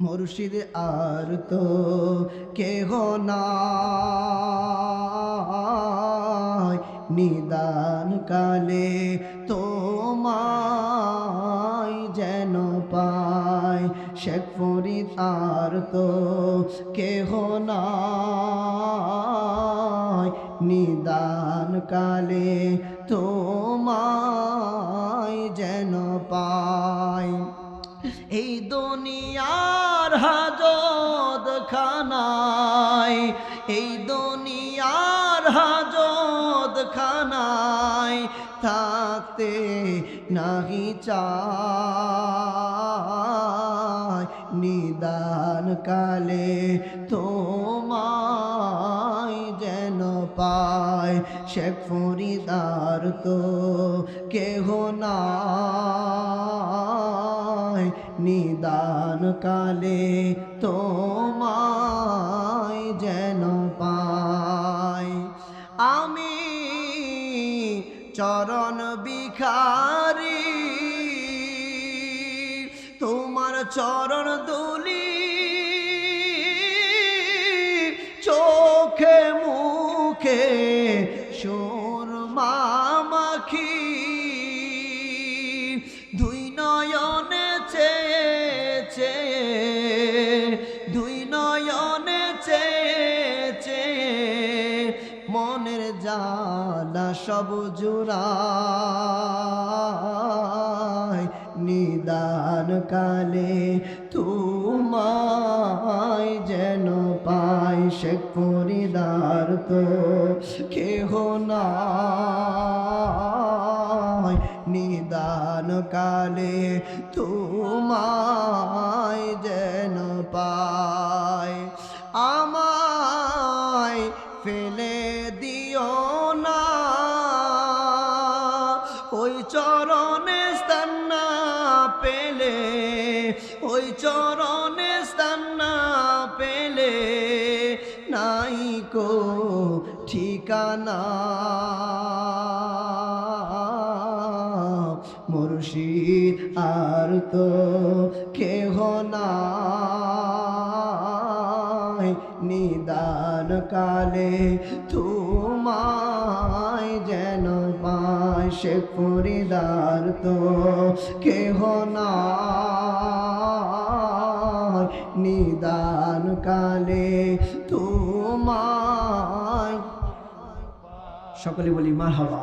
মুর্শিদ আর তো কেহ নাই, নিদান কালে তোমায় যেন পাই। শেখ ফরিদ আর তো কেহ নাই, নিদান কালে তোমায় যেন পাই। এই দুনিয়ার হাজত খানায়, এই দুনিয়ার হাজত খানায় থাকতে নাহি চাই, নিদান কালে তোমায় যেন পাই। শেখ ফরিদ আর তো কেহ নাই, নিদান কালে তোমায় যেন পাই। আমি চরণ ভিখারি, তোমার চরণ দুলি, চোখে মুখে সুরমা মাখি, দুই নয়নে চেয়ে, দুই নয়নে চেয়ে মনের জালা সব জুড়ায়, নিদান কালে তোমায় যেন পাই। শেখ ফরিদ আর তো কেহ নাই, নিদান কালে তোমায় যেন পাই। আমায় ফেলে দিও না, ওই চরণে স্থান না পেলে, ওই চরণে স্থান না পেলে নাই কো ঠিকানা। মুর্শিদ আর তো কেহ নাই, নিদান কালে তোমায় যেন পাই। শেখ ফরিদ আর তো কেহ নাই, নিদান কালে তোমায়। সকলে বলি মারহাবা।